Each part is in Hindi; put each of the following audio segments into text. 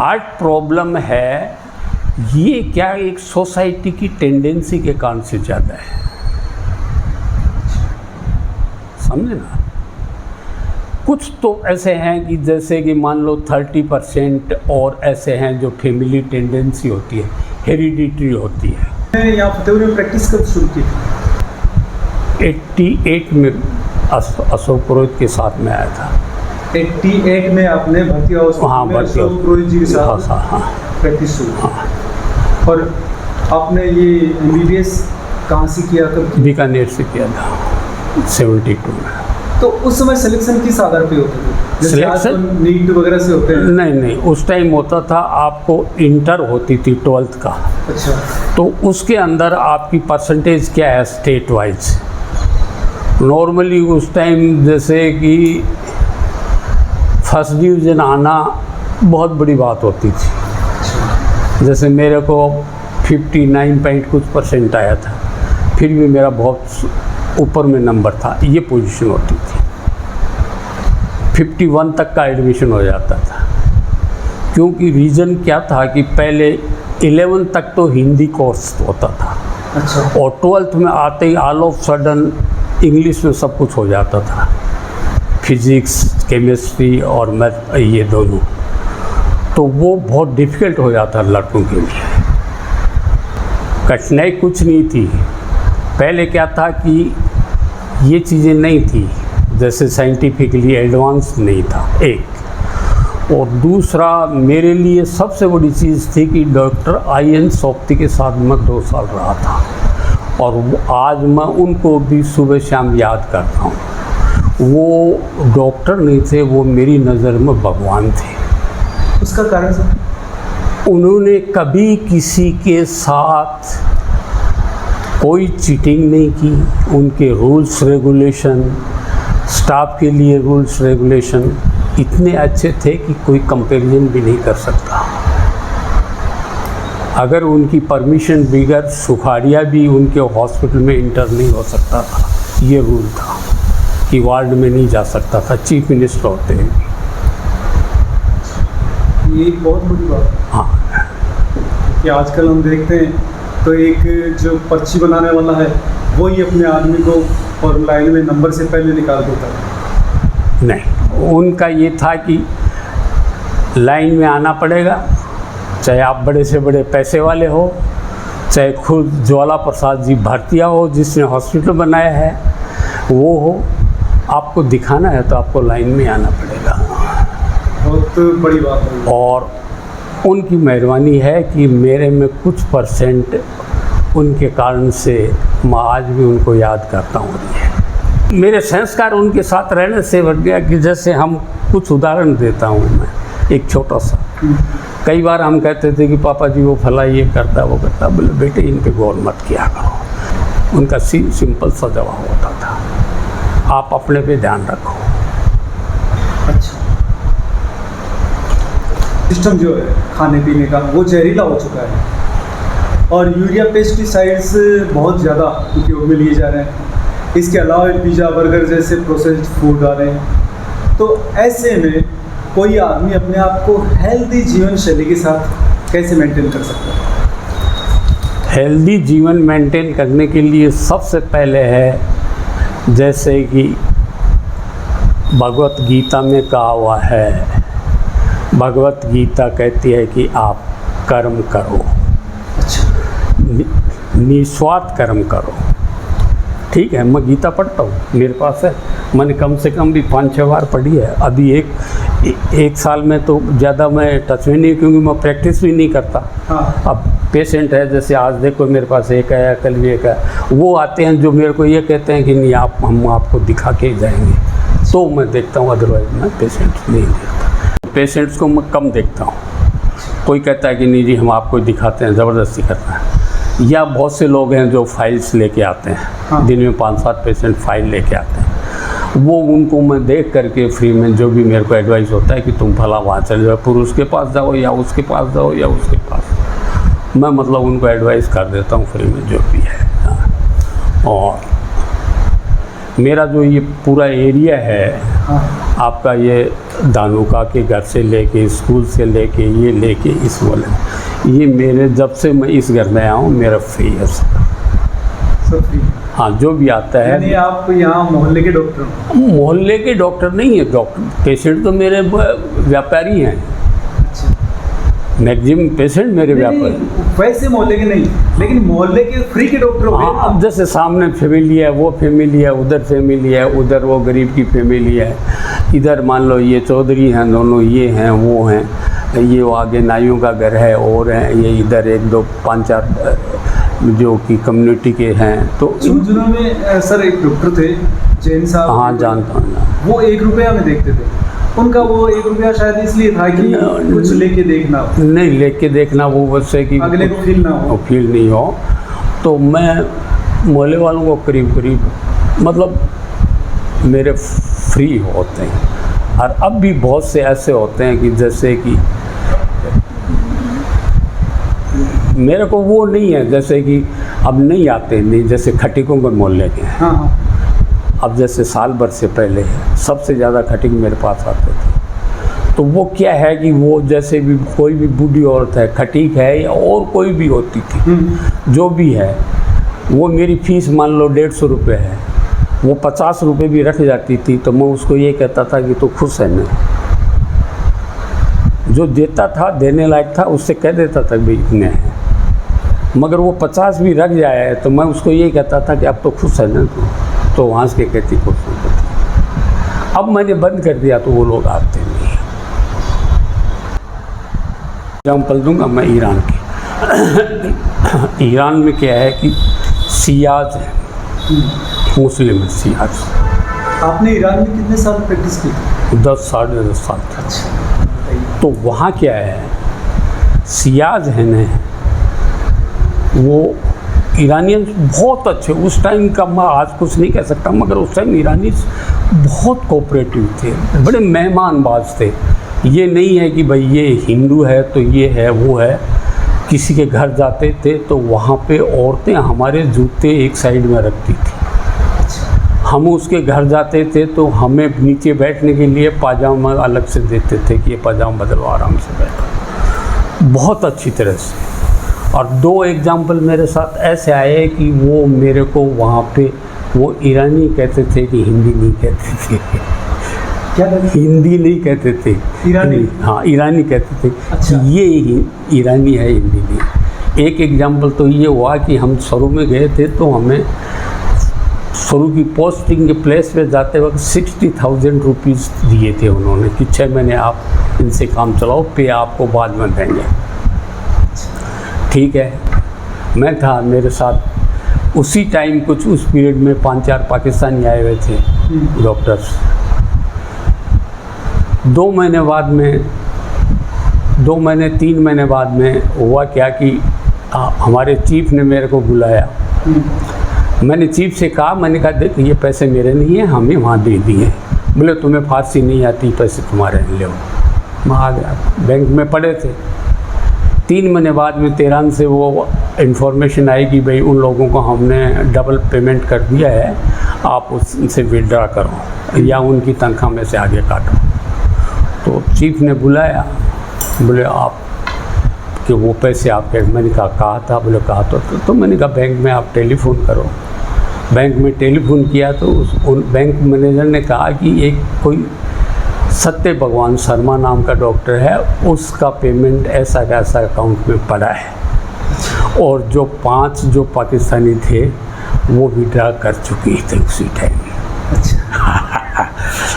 हार्ट प्रॉब्लम है ये क्या एक सोसाइटी की टेंडेंसी के कारण से ज़्यादा है, समझे ना। कुछ तो ऐसे हैं कि जैसे कि मान लो 30% और ऐसे हैं जो फैमिली टेंडेंसी होती है, हेरिडिटरी होती है। मैं यहाँ फतेहपुर में प्रैक्टिस कब शुरू की थी? 88 में अशोक पुरोहित के साथ में आया था। 88 में आपने भर्ती हाउस में अशोक पुरोहित जी के साथ प्रैक्टिस शुरू की। और आपने ये MBBS कहाँ से किया? कब? बीकानेर से किया था 72 में। तो उस समय सिलेक्शन किस आधार पे होते थे? सिलेक्शन नीट वगैरह से होते हैं? नहीं, उस टाइम होता था आपको इंटर होती थी 12th का। अच्छा। तो उसके अंदर आपकी परसेंटेज क्या है स्टेट वाइज। नॉर्मली उस टाइम जैसे कि फर्स्ट डिवीज़न आना बहुत बड़ी बात होती थी। जैसे मेरे को 59% आया था, फिर भी मेरा बहुत ऊपर में नंबर था, ये पोजीशन होती थी। 51 तक का एडमिशन हो जाता था, क्योंकि रीज़न क्या था कि पहले 11 तक तो हिंदी कोर्स होता था। अच्छा। और 12th में आते ही ऑल ऑफ सडन इंग्लिश में सब कुछ हो जाता था, फिज़िक्स, केमिस्ट्री और मैथ, ये दोनों। तो वो बहुत डिफ़िकल्ट हो जाता लड़कों के लिए। कठिनाई कुछ नहीं थी, पहले क्या था कि ये चीज़ें नहीं थी, जैसे साइंटिफिकली एडवांस नहीं था एक। और दूसरा मेरे लिए सबसे बड़ी चीज़ थी कि डॉक्टर IN सोपती के साथ मैं 2 साल रहा था, और आज मैं उनको भी सुबह शाम याद करता हूँ। वो डॉक्टर नहीं थे, वो मेरी नज़र में भगवान थे। उसका कारण सर? उन्होंने कभी किसी के साथ कोई चीटिंग नहीं की। उनके रूल्स रेगुलेशन, स्टाफ के लिए रूल्स रेगुलेशन इतने अच्छे थे कि कोई कंपैरिजन भी नहीं कर सकता। अगर उनकी परमिशन बगैर सुखाड़िया भी उनके हॉस्पिटल में इंटर नहीं हो सकता था, ये रूल था कि वार्ड में नहीं जा सकता था, चीफ मिनिस्टर होते हैं। ये बहुत बड़ी बात है। हाँ, कि आजकल हम देखते हैं तो एक जो पर्ची बनाने वाला है वो ही अपने आदमी को और लाइन में नंबर से पहले निकाल देता है। नहीं, उनका ये था कि लाइन में आना पड़ेगा, चाहे आप बड़े से बड़े पैसे वाले हो, चाहे खुद ज्वाला प्रसाद जी भारतीय हो जिसने हॉस्पिटल बनाया है वो हो, आपको दिखाना है तो आपको लाइन में आना पड़ेगा। बहुत बड़ी बात है। और उनकी मेहरबानी है कि मेरे में कुछ परसेंट उनके कारण से मैं आज भी उनको याद करता हूँ। मेरे संस्कार उनके साथ रहने से बढ़ गया कि जैसे हम कुछ उदाहरण देता हूँ मैं, एक छोटा सा। कई बार हम कहते थे कि पापा जी वो फला ये करता वो करता, बोले बेटे इन पे गौर मत किया करो। उनका सिंपल सा जवाब होता था, आप अपने पे ध्यान रखो। अच्छा। सिस्टम जो है खाने पीने का वो जहरीला हो चुका है और यूरिया पेस्टिसाइड्स बहुत ज़्यादा उपयोग में लिए जा रहे हैं। इसके अलावा पिज़्ज़ा बर्गर जैसे प्रोसेस्ड फूड आ रहे हैं। तो ऐसे में कोई आदमी अपने आप को हेल्दी जीवन शैली के साथ कैसे मेंटेन कर सकता है? हेल्दी जीवन मेंटेन करने के लिए सबसे पहले है, जैसे कि भगवत गीता में कहा हुआ है, भगवत गीता कहती है कि आप कर्म करो। अच्छा। निस्वार्थ कर्म करो। ठीक है, मैं गीता पढ़ता हूँ, मेरे पास है, मैंने कम से कम भी 5-6 बार पढ़ी है। अभी एक साल में तो ज़्यादा मैं टच में नहीं, क्योंकि मैं प्रैक्टिस भी नहीं करता। हाँ। अब पेशेंट है, जैसे आज देखो मेरे पास एक आया, कल भी एक आया, वो आते हैं जो मेरे को ये कहते हैं कि नहीं हम आपको दिखा के जाएंगे, तो मैं देखता हूँ, अदरवाइज मैं पेशेंट नहीं देखता। पेशेंट्स को मैं कम देखता हूँ। कोई कहता है कि नहीं जी हम आपको दिखाते हैं, ज़बरदस्ती करता है। या बहुत से लोग हैं जो फाइल्स लेके आते हैं। हाँ। दिन में 5-7 पेशेंट फाइल लेके आते हैं, वो उनको मैं देख करके फ्री में जो भी मेरे को एडवाइस होता है कि तुम फला वहाँ चले जाओ, पुरुष के पास जाओ या उसके पास जाओ या उसके पास, मैं मतलब उनको एडवाइस कर देता हूँ फ्री में जो भी है। और मेरा जो ये पूरा एरिया है हाँ आपका, ये दानुका के घर से लेके, स्कूल से लेके, ये लेके इस वाले, ये मेरे जब से मैं इस घर में आया हूँ मेरा फ्री है सब फ्री। हाँ, जो भी आता है। यानी आप यहाँ मोहल्ले के डॉक्टर हो? मोहल्ले के डॉक्टर नहीं है, डॉक्टर पेशेंट तो मेरे व्यापारी हैं, अच्छा। मैक्सिमम पेशेंट मेरे व्यापारी। वैसे मोहल्ले के नहीं, लेकिन मोहल्ले के फ्री के डॉक्टर हो गए हाँ, ना? अब जैसे सामने फैमिली है, वो फैमिली है, उधर फैमिली है, उधर वो गरीब की फैमिली है, इधर मान लो ये चौधरी हैं दोनों, ये हैं वो हैं, ये वो आगे नाइयों का घर है और हैं, ये इधर 1 2 5 4 जो कि कम्युनिटी के हैं। तो झुंझुनू में सर एक डॉक्टर थे जैन साहब। हाँ, जानता हूँ ना। वो 1 रुपया में देखते थे। उनका वो 1 रुपया शायद इसलिए था कि कुछ लेके देखना, नहीं लेके देखना, वो वैसे कि अगले को फील ना हो। फील नहीं हो। तो मैं मोहल्ले वालों को करीब करीब मतलब मेरे फ्री होते हैं। और अब भी बहुत से ऐसे होते हैं कि जैसे कि मेरे को वो नहीं है, जैसे कि अब नहीं आते, नहीं जैसे खटिकों के मोहल्ले के हैं। हाँ हाँ। अब जैसे साल भर से पहले सबसे ज़्यादा खटिक मेरे पास आते थे। तो वो क्या है कि वो जैसे भी कोई भी बूढ़ी औरत है, खटिक है या और कोई भी होती थी, जो भी है, वो मेरी फ़ीस मान लो 150 रुपये है, वो 50 रुपये भी रख जाती थी, तो मैं उसको ये कहता था कि तू खुश है ना। जो देता था, देने लायक था, उससे कह देता था भाई इतने हैं, मगर वो 50 भी रख जाए तो मैं उसको ये कहता था कि अब तो खुश है ना तू, तो वहाँ से कहती खुश होती। अब मैंने बंद कर दिया तो वो लोग आते नहीं। एग्जाम्पल दूंगा मैं ईरान की। ईरान में क्या है कि सियाज है, मुस्लिम है सियाज। आपने ईरान में कितने साल प्रैक्टिस की? 10 साढ़े 10 साल तक। अच्छा। तो वहाँ क्या है, सियाज है ना, वो ईरानियंस बहुत अच्छे, उस टाइम का मैं आज कुछ नहीं कह सकता, मगर उस टाइम ईरानीस बहुत कोऑपरेटिव थे, बड़े मेहमानबाज थे। ये नहीं है कि भाई ये हिंदू है तो ये है वो है। किसी के घर जाते थे तो वहाँ पे औरतें हमारे जूते एक साइड में रखती थी। हम उसके घर जाते थे तो हमें नीचे बैठने के लिए पाजामा अलग से देते थे कि ये पाजामा बदलो, आराम से बैठो, बहुत अच्छी तरह से। और 2 एग्जाम्पल मेरे साथ ऐसे आए कि वो मेरे को वहाँ पे वो ईरानी कहते थे कि हिंदी नहीं कहते थे। क्या कहते? हिंदी नहीं कहते थे, ईरानी? हाँ, ईरानी कहते थे। अच्छा। ये ईरानी है, हिंदी नहीं। एक एग्जाम्पल तो ये हुआ कि हम सरू में गए थे तो हमें सरू की पोस्टिंग के प्लेस पे जाते वक्त 60,000 रुपीज़ दिए थे उन्होंने कि 6 महीने आप इनसे काम चलाओ, पे आपको बाद में देंगे। ठीक है, मैं था, मेरे साथ उसी टाइम कुछ उस पीरियड में 5-4 पाकिस्तानी आए हुए थे डॉक्टर्स। 2 महीने बाद में, 2 महीने 3 महीने बाद में हुआ क्या कि हमारे चीफ ने मेरे को बुलाया। मैंने चीफ से कहा, मैंने कहा देख ये पैसे मेरे नहीं हैं, हमें वहाँ दे दिए। बोले तुम्हें फारसी नहीं आती, पैसे तुम्हारे ले लो। मैं आ गया, बैंक में पड़े थे। 3 महीने बाद में तेहरान से वो इन्फॉर्मेशन आई कि भाई उन लोगों को हमने डबल पेमेंट कर दिया है, आप उससे विड्रा करो या उनकी तनख्वाह में से आगे काटो। तो चीफ ने बुलाया, बोले आप कि वो पैसे आपके, मैंने कहा था, बोले कहा तो मैंने कहा बैंक में आप टेलीफोन करो। बैंक में टेलीफोन किया तो उन बैंक मैनेजर ने कहा कि एक कोई सत्य भगवान शर्मा नाम का डॉक्टर है, उसका पेमेंट ऐसा का ऐसा अकाउंट में पड़ा है, और जो 5 जो पाकिस्तानी थे वो विड्रा कर चुके थे उसी टाइम।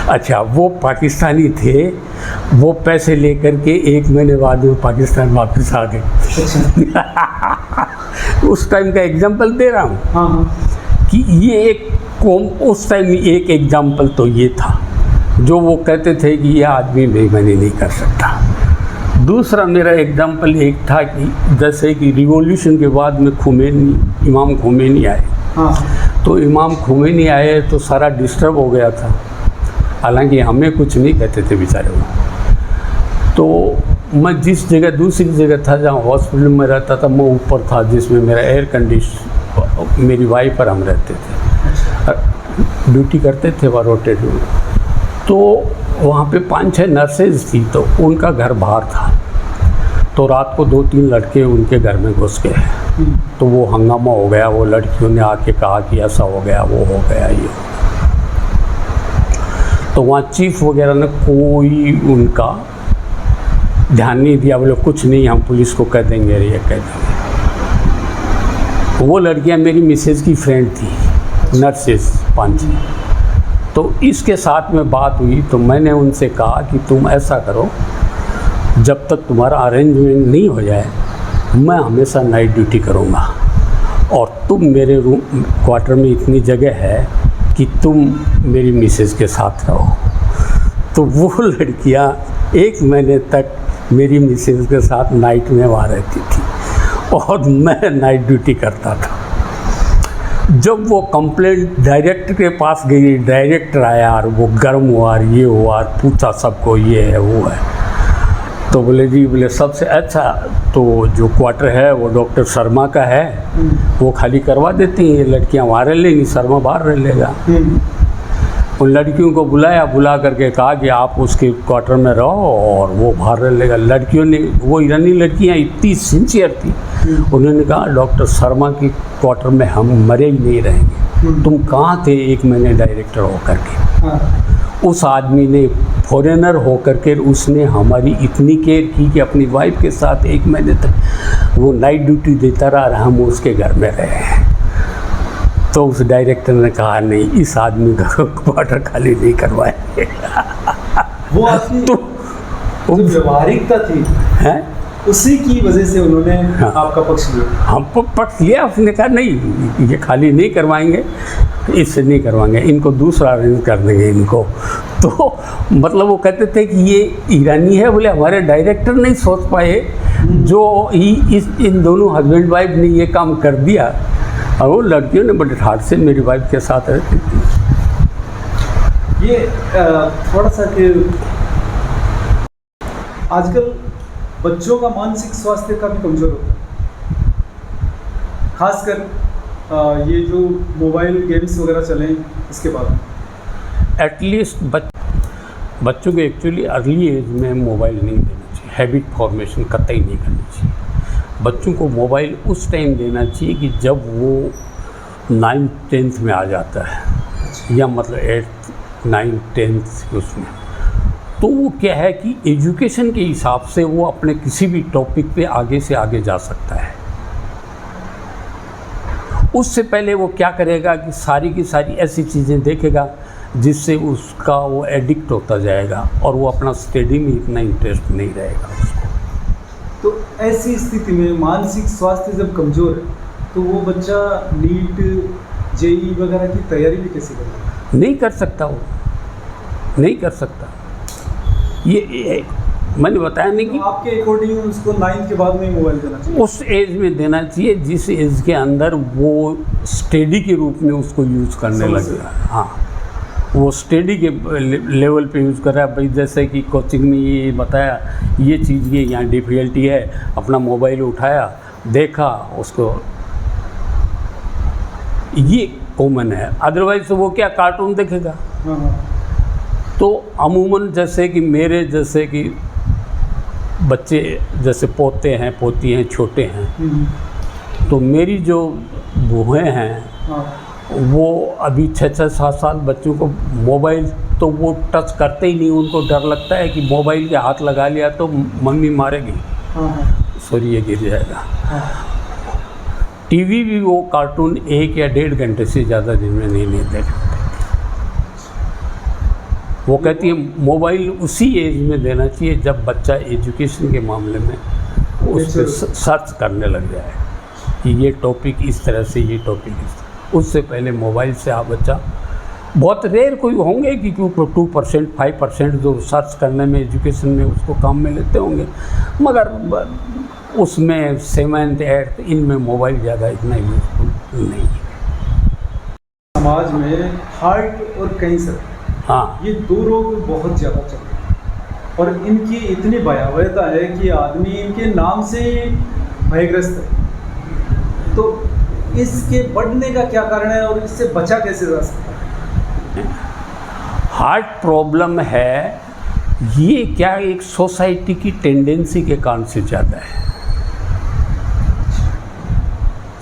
अच्छा, वो पाकिस्तानी थे, वो पैसे लेकर के 1 महीने बाद वो पाकिस्तान वापस आ गए। उस टाइम का एग्जांपल दे रहा हूँ। हाँ। कि ये एक उस टाइम एक एग्जांपल तो ये था जो वो कहते थे कि ये आदमी बेईमानी नहीं कर सकता। दूसरा मेरा एग्जांपल एक था कि जैसे कि रिवॉल्यूशन के बाद में खुमैनी, इमाम खुमैनी आए। हाँ। तो इमाम खुमैनी आए तो सारा डिस्टर्ब हो गया था, हालांकि हमें कुछ नहीं कहते थे बेचारे वो। तो मैं जिस जगह दूसरी जगह था जहाँ हॉस्पिटल में रहता था, मैं ऊपर था जिसमें मेरा एयर कंडीशन, मेरी वाइफ और हम रहते थे। ड्यूटी करते थे वहाँ रोटेट में, तो वहाँ पे 5-6 नर्सेज थी, तो उनका घर बाहर था। तो रात को 2-3 लड़के उनके घर में घुस गए, तो वो हंगामा हो गया। वो लड़कियों ने आके कहा कि ऐसा हो गया, वो हो गया, ये। तो वहाँ चीफ वगैरह ने कोई उनका ध्यान नहीं दिया, बोले कुछ नहीं, हम पुलिस को कह देंगे, ये कह देंगे। वो लड़कियाँ मेरी मिसेज की फ्रेंड थी, नर्सेज 5। तो इसके साथ में बात हुई, तो मैंने उनसे कहा कि तुम ऐसा करो, जब तक तुम्हारा अरेंजमेंट नहीं हो जाए मैं हमेशा नाइट ड्यूटी करूँगा, और तुम मेरे रूम क्वार्टर में इतनी जगह है कि तुम मेरी मिसेज के साथ रहो। तो वो लड़कियाँ 1 महीने तक मेरी मिसेज के साथ नाइट में वहाँ रहती थी, और मैं नाइट ड्यूटी करता था। जब वो कंप्लेंट डायरेक्टर के पास गई, डायरेक्टर आया और वो गर्म हुआ और ये हुआ और पूछा सबको, ये है वो है, तो बोले जी, बोले सबसे अच्छा तो जो क्वार्टर है वो डॉक्टर शर्मा का है, वो खाली करवा देती हैं, ये लड़कियां वहाँ रह लेंगी, शर्मा बाहर रह लेगा। उन लड़कियों को बुला करके कहा कि आप उसके क्वार्टर में रहो और वो बाहर रह लेगा। लड़कियों ने, वो ईरानी लड़कियां इतनी सिंसियर थी, उन्होंने कहा डॉक्टर शर्मा की क्वार्टर में हम मरे ही नहीं रहेंगे, तुम कहाँ थे 1 महीने डायरेक्टर होकर के। उस आदमी ने, फॉरेनर होकर के, उसने हमारी इतनी केयर की कि अपनी वाइफ के साथ 1 महीने तक वो नाइट ड्यूटी देता रहा और हम उसके घर में रहे। तो उस डायरेक्टर ने कहा नहीं, इस आदमी का क्वार्टर खाली नहीं करवाएंगे। वो आपकी तो जो व्यवहारिकता थी है, उसी की वजह से उन्होंने आपका पक्ष लिया। हम पक्ष लिया, उसने कहा नहीं, ये खाली नहीं करवाएंगे, इससे नहीं करवाएंगे, इनको दूसरा अरेंज कर देंगे इनको। तो मतलब वो कहते थे कि ये ईरानी है, बोले हमारे डायरेक्टर नहीं सोच पाए, जो इन दोनों हस्बैंड वाइफ ने ये काम कर दिया, और वो लड़कियों ने बड़े ठाट से मेरी वाइफ के साथ रहती थी। ये थोड़ा सा कि आजकल बच्चों का मानसिक स्वास्थ्य काफ़ी कमज़ोर होता है, खासकर ये जो मोबाइल गेम्स वगैरह चलें इसके बाद। एटलीस्ट बच्चों को एक्चुअली अर्ली एज में मोबाइल नहीं देना चाहिए, हैबिट फॉर्मेशन कतई नहीं करनी चाहिए। बच्चों को मोबाइल उस टाइम देना चाहिए कि जब वो 9th-10th में आ जाता है, या मतलब 8th 9th 10th उसमें, तो वो क्या है कि एजुकेशन के हिसाब से वो अपने किसी भी टॉपिक पे आगे से आगे जा सकता है। उससे पहले वो क्या करेगा कि सारी की सारी ऐसी चीज़ें देखेगा जिससे उसका वो एडिक्ट होता जाएगा, और वो अपना स्टडी में इतना इंटरेस्ट नहीं रहेगा उसको। तो ऐसी स्थिति में मानसिक स्वास्थ्य जब कमज़ोर है, तो वो बच्चा नीट जेई वगैरह की तैयारी भी कैसे करेगा? नहीं कर सकता, वो नहीं कर सकता। ये मैंने बताया नहीं कि तो आपके अकॉर्डिंग उसको 9th के बाद में मोबाइल देना चाहिए? उस एज में देना चाहिए जिस एज के अंदर वो स्टडी के रूप में उसको यूज़ करने लगेगा। हाँ, वो स्टडी के लेवल पे यूज़ कर रहा है। भाई जैसे कि कोचिंग में ये बताया, ये चीज़ ये यहाँ डिफ़िकल्टी है, अपना मोबाइल उठाया, देखा, उसको, ये कॉमन है। अदरवाइज वो क्या कार्टून देखेगा। तो अमूमन जैसे कि मेरे जैसे कि बच्चे जैसे पोते हैं पोती हैं छोटे हैं, तो मेरी जो बूहें हैं वो अभी 6-7 साल बच्चों को मोबाइल तो वो टच करते ही नहीं। उनको डर लगता है कि मोबाइल के हाथ लगा लिया तो मम्मी मारेगी, सॉरी ये गिर जाएगा। टीवी भी वो कार्टून 1 या 1.5 घंटे से ज़्यादा दिन में नहीं देखते। वो कहती है मोबाइल उसी एज में देना चाहिए जब बच्चा एजुकेशन के मामले में उस पर सर्च करने लग जाए कि ये टॉपिक इस तरह से, ये टॉपिक इस तरह। उससे पहले मोबाइल से आप बच्चा, बहुत रेयर कोई होंगे कि 2% 5% जो सर्च करने में एजुकेशन में उसको काम में लेते होंगे, मगर उसमें 7th 8th इनमें मोबाइल ज़्यादा इतना यूजफुल नहीं है। समाज में हार्ट और कैंसर, हाँ, ये 2 रोग बहुत ज़्यादा चल रहे हैं और इनकी इतनी भयावहता है कि आदमी इनके नाम से भयग्रस्त है। तो इसके बढ़ने का क्या कारण है और इससे बचा कैसे जा सकता है? हार्ट प्रॉब्लम है ये क्या एक सोसाइटी की टेंडेंसी के कारण से ज़्यादा है,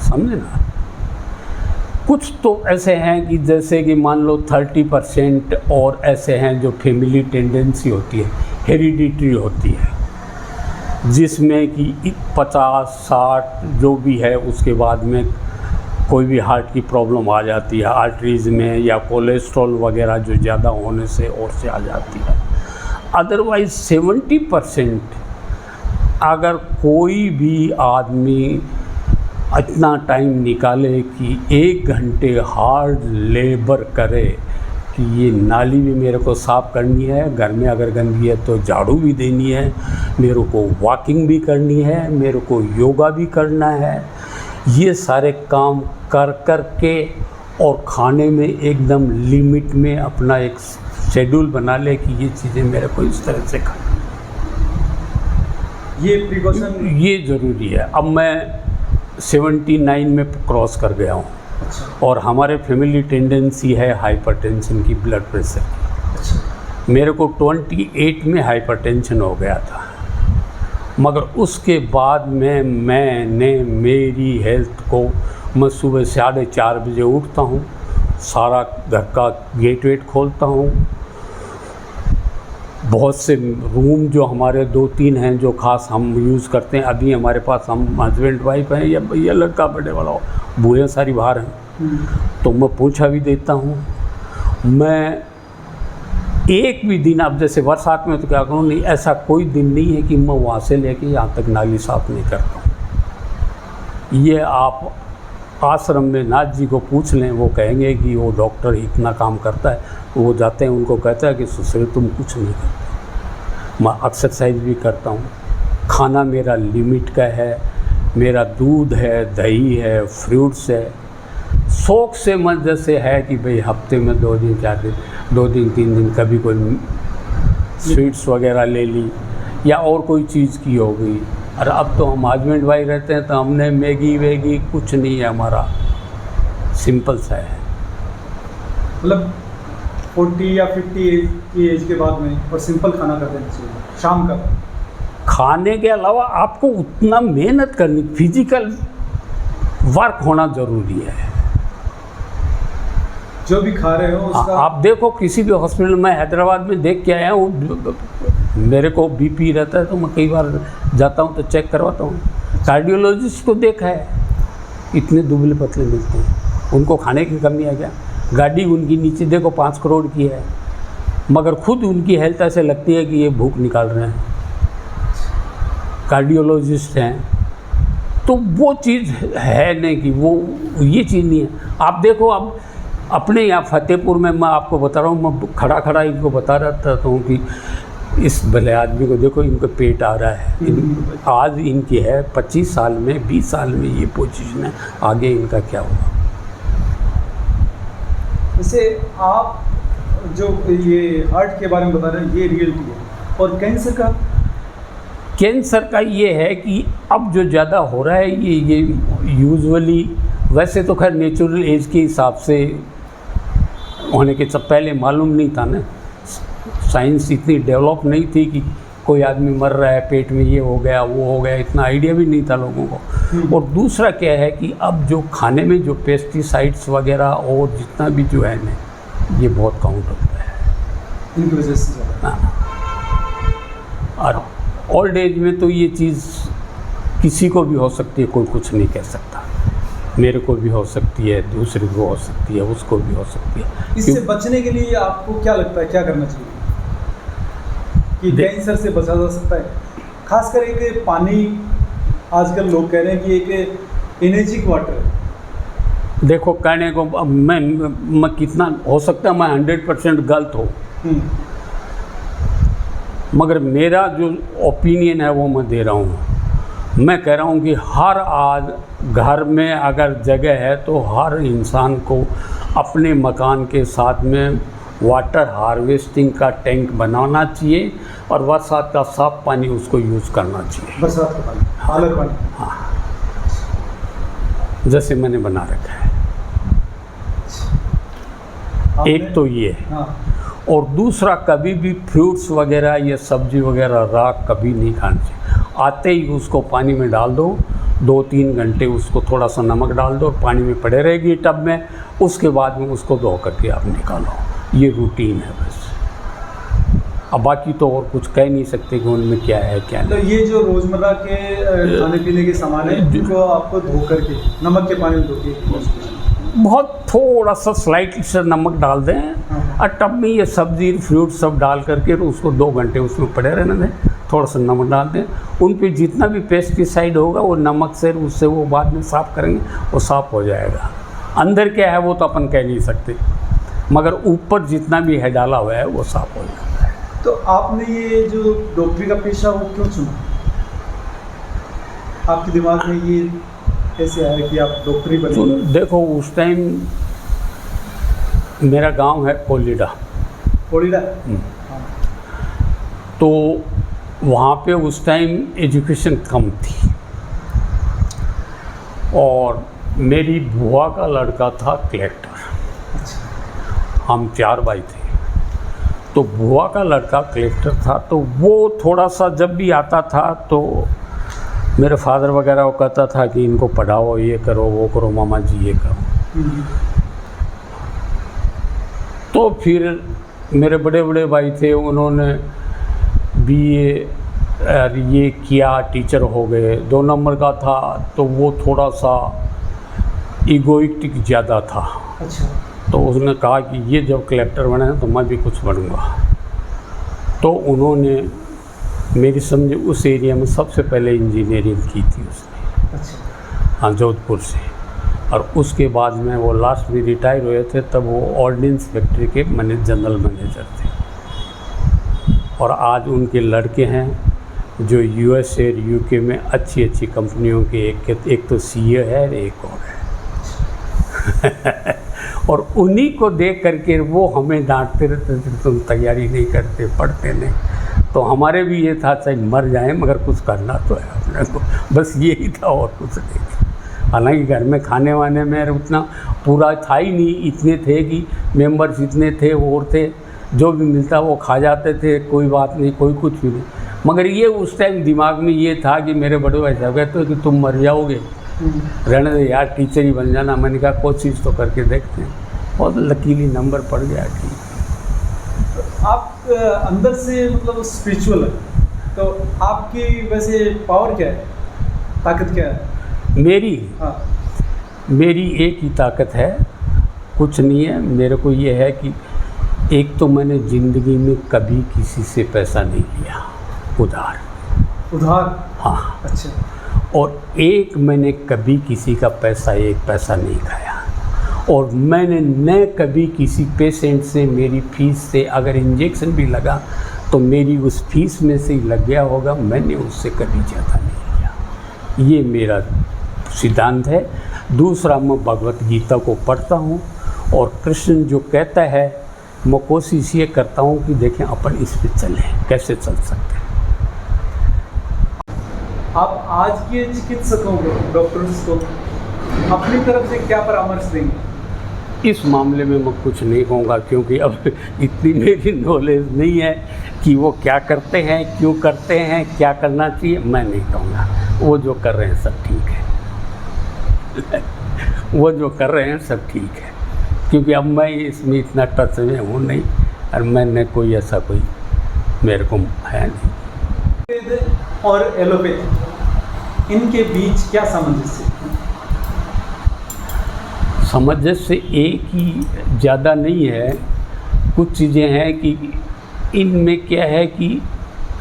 समझे ना। कुछ तो ऐसे हैं कि जैसे कि मान लो 30% और ऐसे हैं जो फैमिली टेंडेंसी होती है, हेरिडिटरी होती है, जिसमें कि 50-60 जो भी है उसके बाद में कोई भी हार्ट की प्रॉब्लम आ जाती है, आर्टरीज में, या कोलेस्ट्रॉल वगैरह जो ज़्यादा होने से और से आ जाती है। अदरवाइज 70% अगर कोई भी आदमी इतना टाइम निकाले कि 1 घंटे हार्ड लेबर करे कि ये नाली भी मेरे को साफ़ करनी है, घर में अगर गंदगी है तो झाड़ू भी देनी है, मेरे को वॉकिंग भी करनी है, मेरे को योगा भी करना है, ये सारे काम कर कर के और खाने में एकदम लिमिट में अपना एक शेड्यूल बना ले कि ये चीज़ें मेरे को इस तरह से खानी, ये प्रिकॉशन ये ज़रूरी है। अब मैं 79 में क्रॉस कर गया हूँ। अच्छा। और हमारे फैमिली टेंडेंसी है हाइपरटेंशन की, ब्लड प्रेशर की। अच्छा। मेरे को 28 में हाइपरटेंशन हो गया था, मगर उसके बाद में मैंने मेरी हेल्थ को, मैं सुबह 4:30 बजे उठता हूँ, सारा घर का गेट वेट खोलता हूँ, बहुत से रूम जो हमारे 2-3 हैं जो ख़ास हम यूज़ करते हैं, अभी हमारे पास हम हस्बैंड वाइफ हैं या लड़का बड़े वाला हो, बूढ़े सारी बाहर हैं, तो मैं पोछा भी देता हूँ। मैं एक भी दिन, अब जैसे बरसात में तो क्या करूँ, नहीं ऐसा कोई दिन नहीं है कि मैं वहाँ से लेके यहाँ तक नाली साफ़ नहीं करता हूँ। ये आप आश्रम में नाथ जी को पूछ लें, वो कहेंगे कि वो डॉक्टर इतना काम करता है, वो जाते हैं उनको कहता है कि सुसरे तुम कुछ नहीं करते। मैं एक्सरसाइज भी करता हूँ, खाना मेरा लिमिट का है, मेरा दूध है, दही है, फ्रूट्स है। शौक़ से मन जैसे है कि भाई हफ्ते में 2 दिन 4 दिन 2 दिन 3 दिन कभी कोई स्वीट्स वगैरह ले ली या और कोई चीज़ की हो गई। और अब तो हम हस्बैंड वाइफ रहते हैं तो हमने मैगी वेगी कुछ नहीं है, हमारा सिंपल सा है। मतलब 40 या 50 की एज के बाद में और सिंपल खाना कर देना चाहिए शाम का। खाने के अलावा आपको उतना मेहनत करनी, फिजिकल वर्क होना ज़रूरी है। जो भी खा रहे हो उसका आप देखो किसी भी हॉस्पिटल में, हैदराबाद में देख के आया हूँ, मेरे को बीपी रहता है तो मैं कई बार जाता हूँ तो चेक करवाता हूँ। कार्डियोलॉजिस्ट को देखा है, इतने दुबले पतले मिलते हैं, उनको खाने की कमी है क्या? गाड़ी उनकी नीचे देखो 5 करोड़ की है, मगर खुद उनकी हेल्थ ऐसे लगती है कि ये भूख निकाल रहे हैं। कार्डियोलॉजिस्ट हैं तो वो चीज़ है नहीं कि वो ये चीज़ नहीं है। आप देखो, अब अपने यहाँ फतेहपुर में मैं आपको बता रहा हूँ, मैं खड़ा खड़ा इनको बता रहा था कि इस भले आदमी को देखो, इनको पेट आ रहा है, आज इनकी है 25 साल में 20 साल में ये पोजीशन है, आगे इनका क्या होगा। जैसे आप जो ये हार्ट के बारे में बता रहे हैं ये रियलिटी है, और कैंसर का ये है कि अब जो ज़्यादा हो रहा है ये यूजुअली, वैसे तो खैर नेचुरल एज के हिसाब से होने के सब पहले मालूम नहीं था ना, साइंस इतनी डेवलप नहीं थी कि कोई आदमी मर रहा है, पेट में ये हो गया वो हो गया, इतना आइडिया भी नहीं था लोगों को। और दूसरा क्या है कि अब जो खाने में जो पेस्टिसाइड्स वगैरह और जितना भी जो है ना, ये बहुत काउंट होता है इनकी वजह से। हाँ, और ओल्ड एज में तो ये चीज़ किसी को भी हो सकती है, कोई कुछ नहीं कह सकता। मेरे को भी हो सकती है, दूसरे को हो सकती है, उसको भी हो सकती है। इससे बचने के लिए आपको क्या लगता है, क्या करना चाहिए कि कैंसर से बचा जा सकता है? खासकर एक पानी, आजकल लोग कह रहे हैं कि एक एनर्जिक वाटर है। देखो, कहने को अब मैं कितना हो सकता है मैं 100% गलत हो, मगर मेरा जो ओपिनियन है वो मैं दे रहा हूँ। मैं कह रहा हूँ कि हर आज घर में अगर जगह है तो हर इंसान को अपने मकान के साथ में वाटर हार्वेस्टिंग का टैंक बनाना चाहिए और बरसात का साफ पानी उसको यूज़ करना चाहिए। बरसात का पानी, अलग पानी। हाँ, जैसे मैंने बना रखा है। एक तो ये है। हाँ। और दूसरा, कभी भी फ्रूट्स वगैरह या सब्जी वगैरह राख कभी नहीं खानी चाहिए। आते ही उसको पानी में डाल दो, 2-3 घंटे उसको थोड़ा सा नमक डाल दो और पानी में पड़े रहेगी टब में, उसके बाद में उसको धो करके आप निकालो। ये रूटीन है बस। अब बाकी तो और कुछ कह नहीं सकते कि उनमें क्या है क्या तो नहीं। ये जो रोज़मर्रा के खाने पीने के सामान है, जिनको आपको धो करके नमक के पानी में धो के बहुत थोड़ा सा स्लाइटली से नमक डाल दें और टब में ये सब्ज़ी फ्रूट सब डाल करके उसको 2 घंटे उसमें पड़े रहने दें। थोड़ा सा नमक डाल दें, उन पे जितना भी पेस्टिसाइड होगा वो नमक से उससे वो बाद में साफ़ करेंगे, वो साफ़ हो जाएगा। अंदर क्या है वो तो अपन कह नहीं सकते, मगर ऊपर जितना भी है डाला हुआ है वो साफ़ हो जाता है। तो आपने ये जो डॉक्टरी का पेशा वो क्यों चुना? आपके दिमाग में ये कैसे आया कि आप डॉक्टरी तो बने? देखो, उस टाइम मेरा गांव है कोलिडा, कोलिडा। तो वहाँ पे उस टाइम एजुकेशन कम थी और मेरी बुआ का लड़का था कलेक्टर। अच्छा। हम 4 भाई थे, तो बुआ का लड़का कलेक्टर था, तो वो थोड़ा सा जब भी आता था तो मेरे फादर वगैरह को कहता था कि इनको पढ़ाओ, ये करो वो करो, मामा जी ये करो। तो फिर मेरे बड़े बड़े भाई थे, उन्होंने बीए ये किया, टीचर हो गए। 2 नंबर का था तो वो थोड़ा सा ईगोइस्टिक ज़्यादा था। अच्छा। तो उसने कहा कि ये जब कलेक्टर बने हैं तो मैं भी कुछ बनूंगा। तो उन्होंने मेरी समझे उस एरिया में सबसे पहले इंजीनियरिंग की थी उसने। अच्छा। हाँ, जोधपुर से। और उसके बाद में वो लास्ट में रिटायर हुए थे, तब वो ऑर्डिनेंस फैक्ट्री के जनरल मैनेजर थे। और आज उनके लड़के हैं जो यूएसए और यूके में अच्छी अच्छी कंपनियों के एक तो सीए है और एक और है। और उन्हीं को देख करके वो हमें डांटते रहते थे, तुम तैयारी नहीं करते, पढ़ते नहीं। तो हमारे भी ये था, चाहे मर जाएं मगर कुछ करना तो है अपने को, बस यही था और कुछ नहीं। हालांकि घर में खाने वाने में उतना पूरा था ही नहीं, इतने थे कि मेंबर्स इतने थे और थे, जो भी मिलता वो खा जाते थे, कोई बात नहीं, कोई कुछ भी नहीं। मगर ये उस टाइम दिमाग में ये था कि मेरे बड़े भाई साहब कहते कि तुम मर जाओगे, रहने दे यार, टीचर ही बन जाना। मैंने कहा कोशिश तो करके देखते हैं, बहुत लकीली नंबर पड़ गया। ठीक। आप अंदर से मतलब स्पिरिचुअल है, तो आपकी वैसे पावर क्या है, ताकत क्या है? मेरी हाँ। मेरी एक ही ताकत है, कुछ नहीं है। मेरे को ये है कि एक तो मैंने ज़िंदगी में कभी किसी से पैसा नहीं लिया उधार। हाँ। अच्छा। और एक मैंने कभी किसी का पैसा, एक पैसा नहीं खाया। और मैंने न कभी किसी पेशेंट से मेरी फीस से, अगर इंजेक्शन भी लगा तो मेरी उस फीस में से ही लग गया होगा, मैंने उससे कभी ज़्यादा नहीं लिया। ये मेरा सिद्धांत है। दूसरा, मैं भगवत गीता को पढ़ता हूँ और कृष्ण जो कहता है मैं कोशिश ये करता हूँ कि देखें अपन इस पे चलें, कैसे चल सकते हैं। आप आज के चिकित्सकों को, डॉक्टर्स को अपनी तरफ से क्या परामर्श देंगे? इस मामले में मैं कुछ नहीं कहूँगा, क्योंकि अब इतनी मेरी नॉलेज नहीं है कि वो क्या करते हैं, क्यों करते हैं, क्या करना चाहिए। मैं नहीं कहूँगा, वो जो कर रहे हैं सब ठीक है। वो जो कर रहे हैं सब ठीक है, क्योंकि अब मैं इसमें इतना टच में हूँ नहीं, और मैंने कोई ऐसा कोई मेरे को है नहीं। और एलोपैथी, इनके बीच क्या सामंजस्य? सामंजस्य एक ही, ज़्यादा नहीं है। कुछ चीज़ें हैं कि इनमें क्या है कि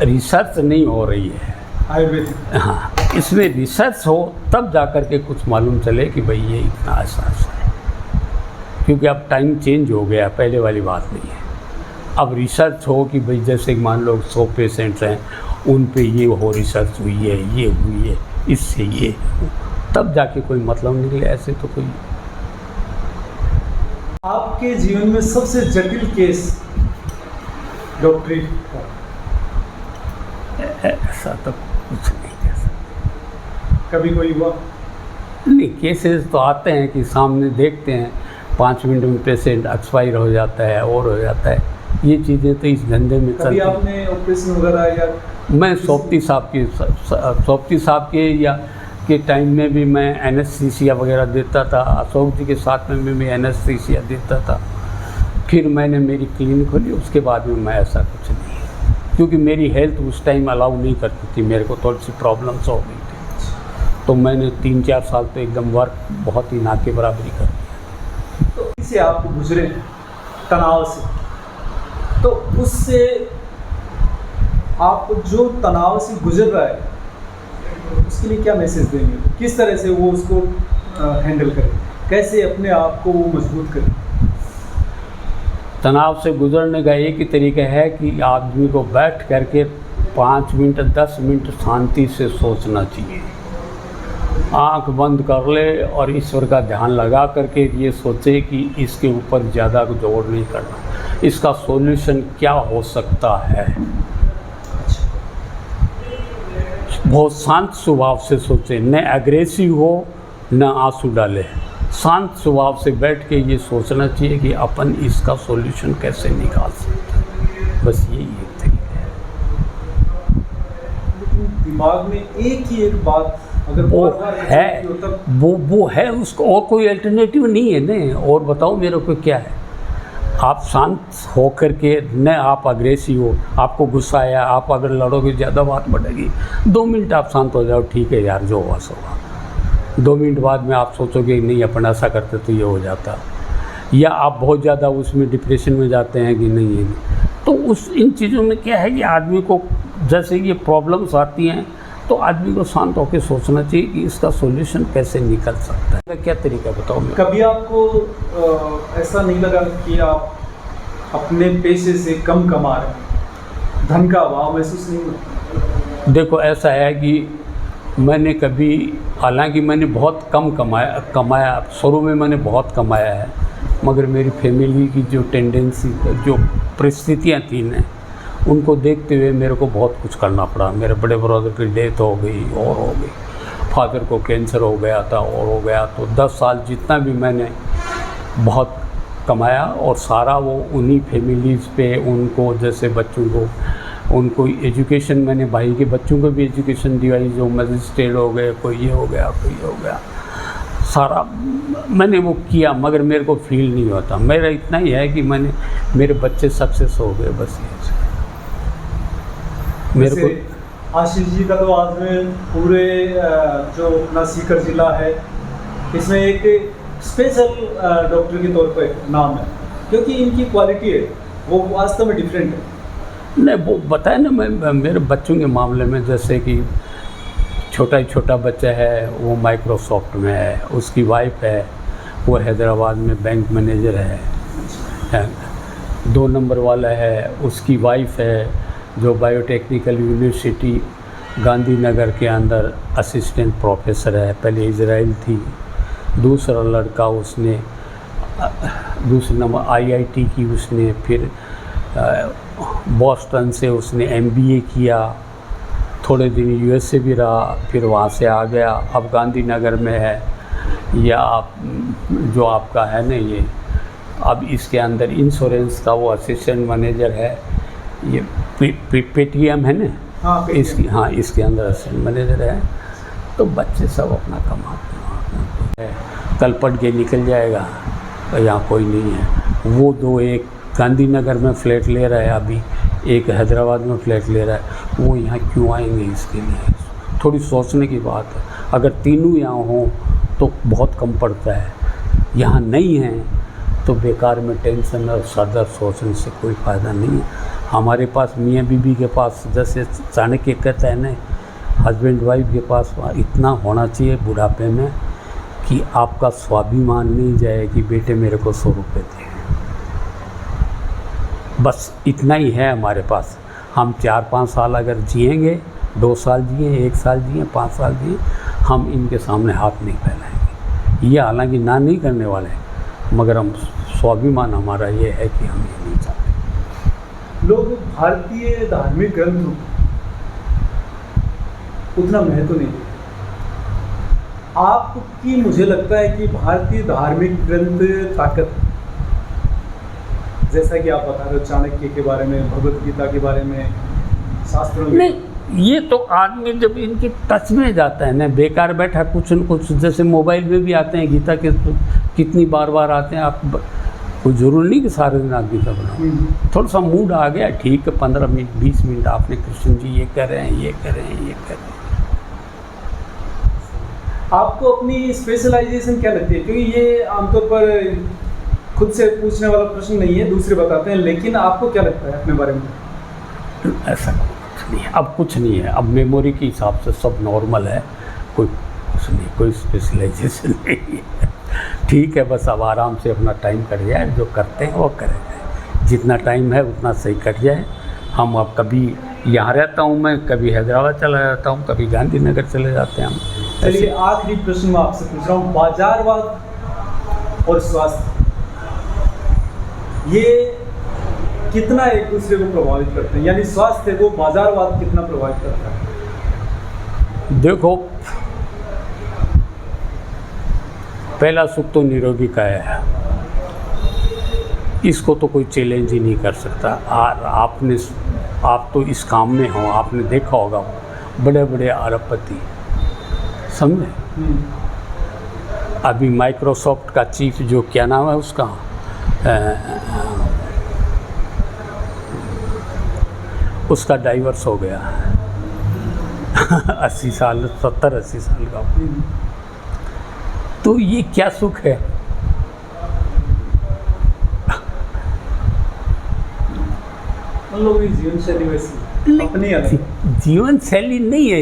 रिसर्च नहीं हो रही है। आयुर्वेदिक। हाँ, इसमें रिसर्च हो तब जा कर के कुछ मालूम चले कि भाई ये इतना एहसास है, क्योंकि अब टाइम चेंज हो गया, पहले वाली बात नहीं है। अब रिसर्च हो कि भाई जैसे मान लो 100 पेशेंट्स हैं, उन पे ये हो रिसर्च हुई है, ये हुई है, इससे ये, तब जाके कोई मतलब निकले। ऐसे तो कोई। आपके जीवन में सबसे जटिल केस डॉक्टरी का? ऐसा तो कुछ नहीं कह सकते। कभी कोई हुआ? नहीं, केसेस तो आते हैं कि सामने देखते हैं 5 मिनट में पेशेंट एक्सपायर हो जाता है और हो जाता है, ये चीज़ें तो इस धंधे में कभी चलती। आपने ऑपरेशन वगैरह या मैं सोपती साहब के या के टाइम में भी मैं एनेस्थीसिया वगैरह देता था। अशोक जी के साथ में भी मैं एनेस्थीसिया देता था। फिर मैंने मेरी क्लिनिक खोली, उसके बाद में मैं ऐसा कुछ नहीं है, क्योंकि मेरी हेल्थ उस टाइम अलाउ नहीं करती थी, मेरे को थोड़ी सी प्रॉब्लम्स हो गई थी। तो मैंने 3-4 साल तो एकदम वर्क बहुत ही ना के बराबरी कर दिया। तो इससे आप गुजरे तनाव से, तो उससे आप जो तनाव से गुजर रहा है उसके लिए क्या मैसेज देंगे? किस तरह से वो उसको हैंडल करें, कैसे अपने आप को वो मजबूत करें? तनाव से गुजरने का एक ही तरीका है कि आदमी को बैठ करके 5 मिनट 10 मिनट शांति से सोचना चाहिए। आंख बंद कर ले और ईश्वर का ध्यान लगा करके ये सोचे कि इसके ऊपर ज़्यादा जोर नहीं करना, इसका सॉल्यूशन क्या हो सकता है। बहुत शांत स्वभाव से सोचे, न एग्रेसिव हो न आंसू डाले। शांत स्वभाव से बैठ के ये सोचना चाहिए कि अपन इसका सॉल्यूशन कैसे निकाल सकते हैं। बस यही एक तरीका है। लेकिन दिमाग में एक ही एक बात अगर वो बार-बार है, ऐसे होती हो तब वो है, उसको और कोई अल्टरनेटिव नहीं है न। और बताओ मेरे को क्या है। आप शांत हो कर के, न आप अग्रेसिव हो, आपको गुस्सा आया, आप अगर लड़ोगे ज़्यादा बात बढ़ेगी। 2 मिनट आप शांत हो जाओ, ठीक है यार जो हुआ सो हुआ। 2 मिनट बाद में आप सोचोगे नहीं अपन ऐसा करते तो ये हो जाता, या आप बहुत ज़्यादा उसमें डिप्रेशन में जाते हैं कि नहीं है। तो उस इन चीज़ों में क्या है कि आदमी को जैसे ये प्रॉब्लम्स आती हैं तो आदमी को शांत होकर सोचना चाहिए कि इसका सॉल्यूशन कैसे निकल सकता है। क्या तरीका बताओ मैं। कभी आपको ऐसा नहीं लगा कि आप अपने पेशे से कम कमा रहे हैं, धन का अभाव महसूस नहीं हुआ? देखो ऐसा है कि मैंने कभी, हालांकि मैंने बहुत कम कमाया शुरू में मैंने बहुत कमाया है, मगर मेरी फैमिली की जो टेंडेंसी, जो परिस्थितियाँ थी न, उनको देखते हुए मेरे को बहुत कुछ करना पड़ा। मेरे बड़े ब्रदर की डेथ हो गई और हो गई, फादर को कैंसर हो गया था और हो गया। तो 10 साल जितना भी मैंने बहुत कमाया और सारा वो उन्हीं फैमिलीज़ पे, उनको जैसे बच्चों को, उनको एजुकेशन, मैंने भाई के बच्चों को भी एजुकेशन दिवाई, जो मजिस्ट्रेट हो गए, कोई ये हो गया, कोई ये हो गया, सारा मैंने वो किया, मगर मेरे को फील नहीं होता। मेरा इतना ही है कि मेरे बच्चे सक्सेस हो गए, बस ये मेरे को। आशीष जी का तो आज में पूरे जो अपना सीकर ज़िला है इसमें एक स्पेशल डॉक्टर के तौर पर नाम है, क्योंकि इनकी क्वालिटी है वो वास्तव में डिफरेंट है। नहीं, वो बताया ना, मैं मेरे बच्चों के मामले में, जैसे कि छोटा बच्चा है वो माइक्रोसॉफ्ट में है, उसकी वाइफ है वो हैदराबाद में बैंक मैनेजर है। 2 नंबर वाला है, उसकी वाइफ है जो बायोटेक्निकल यूनिवर्सिटी गांधीनगर के अंदर असिस्टेंट प्रोफेसर है, पहले इजराइल थी। दूसरा लड़का उसने दूसरे नंबर IIT की, उसने फिर बॉस्टन से उसने MBA किया, थोड़े दिन USA भी रहा, फिर वहाँ से आ गया, अब गांधीनगर में है। या आप जो आपका है ना ये, अब इसके अंदर इंश्योरेंस का वो असिस्टेंट मैनेजर है, ये पेटीएम है ना, हाँ, इसकी, हाँ इसके अंदर असिस्टेंट मैनेजर है। तो बच्चे सब अपना कमाते हैं, कल पट के निकल जाएगा, तो यहाँ कोई नहीं है। वो 2, एक गांधीनगर में फ्लैट ले रहा है अभी, एक हैदराबाद में फ्लैट ले रहा है। वो यहाँ क्यों आएंगे, इसके लिए थोड़ी सोचने की बात है। अगर तीनों यहाँ हों तो बहुत कम पड़ता है, यहाँ नहीं है तो बेकार में टेंशन और सर सोचने से कोई फ़ायदा नहीं है। हमारे पास मियाँ बीबी के पास, जैसे चाणक्य कहता है ना, हस्बैंड वाइफ के पास इतना होना चाहिए बुढ़ापे में कि आपका स्वाभिमान नहीं जाए कि बेटे मेरे को 100 रुपये दे। बस इतना ही है हमारे पास। हम 4-5 साल अगर जिएंगे, 2 साल जिए, 1 साल जिए, 5 साल जिए, हम इनके सामने हाथ नहीं फैलाएंगे। ये हालांकि ना नहीं करने वाले हैं, मगर हम स्वाभिमान हमारा ये है कि हम ये नहीं चाहते। लोग भारतीय धार्मिक ग्रंथों उतना महत्व नहीं देते। आपकी, मुझे लगता है कि भारतीय धार्मिक ग्रंथ ताकत है। जैसा कि आप बता रहे हो चाणक्य के बारे में, भगवत गीता के बारे में, शास्त्रों में। नहीं, ये तो आदमी जब इनके टच में जाता है ना, बेकार बैठा कुछ न कुछ, जैसे मोबाइल में भी आते हैं गीता के, कितनी बार बार आते हैं। आप कोई ज़रूर नहीं कि सारे दिन आप गीता बनाओ। थोड़ा सा मूड आ गया, ठीक है, 15 मिनट 20 मिनट आपने कृष्ण जी ये कर रहे हैं, ये कर रहे हैं, ये कर रहे हैं। आपको अपनी स्पेशलाइजेशन क्या लगती है? क्योंकि ये आमतौर पर खुद से पूछने वाला प्रश्न नहीं है, दूसरे बताते हैं, लेकिन आपको क्या लगता है अपने बारे में? ऐसा कुछ नहीं है, अब कुछ नहीं है, अब मेमोरी के हिसाब से सब नॉर्मल है, कोई कुछ नहीं, कोई स्पेशलाइजेशन नहीं है। ठीक है, बस अब आराम से अपना टाइम कट जाए, जो करते हैं वो करेंगे, जितना टाइम है उतना सही कट जाए। हम अब कभी यहाँ रहता हूँ मैं, कभी हैदराबाद चला जाता हूँ, कभी गांधीनगर चले जाते हैं हम। चलिए आखिरी प्रश्न मैं आपसे पूछ रहा हूँ, बाजारवाद और स्वास्थ्य ये कितना एक दूसरे को प्रभावित करते हैं? यानी स्वास्थ्य को बाजारवाद कितना प्रभावित करता है? देखो, पहला सुख तो निरोगी का है, इसको तो कोई चैलेंज ही नहीं कर सकता। और आप तो इस काम में हो, आपने देखा होगा बड़े बड़े अरबपति, समझे? अभी माइक्रोसॉफ्ट का चीफ जो क्या नाम है उसका, उसका डाइवर्स हो गया 80 साल 70-80 साल का। तो ये क्या सुख है? जीवन शैली वैसी अपनी अलग जीवन शैली नहीं है,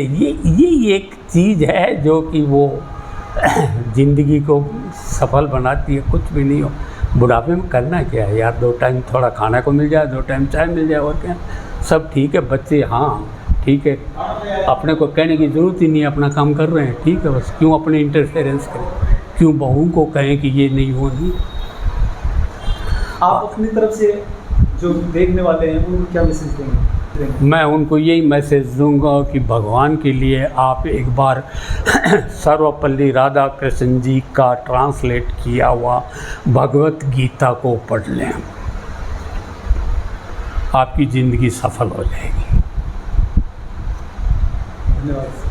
ये एक चीज़ है जो कि वो जिंदगी को सफल बनाती है। कुछ भी नहीं हो, बुढ़ापे में करना क्या है यार? 2 टाइम थोड़ा खाने को मिल जाए, 2 टाइम चाय मिल जाए, और क्या, सब ठीक है। बच्चे हाँ ठीक है, अपने को कहने की ज़रूरत ही नहीं है, अपना काम कर रहे हैं, ठीक है। बस क्यों अपने इंटरफेरेंस करें, क्यों बहू को कहें कि ये नहीं वो नहीं। आप अपनी तरफ से जो देखने वाले हैं उनको क्या मैसेज देंगे? मैं उनको यही मैसेज दूंगा कि भगवान के लिए आप एक बार सर्वपल्ली राधाकृष्ण जी का ट्रांसलेट किया हुआ भगवत गीता को पढ़ लें, आपकी ज़िंदगी सफल हो जाएगी। धन्यवाद।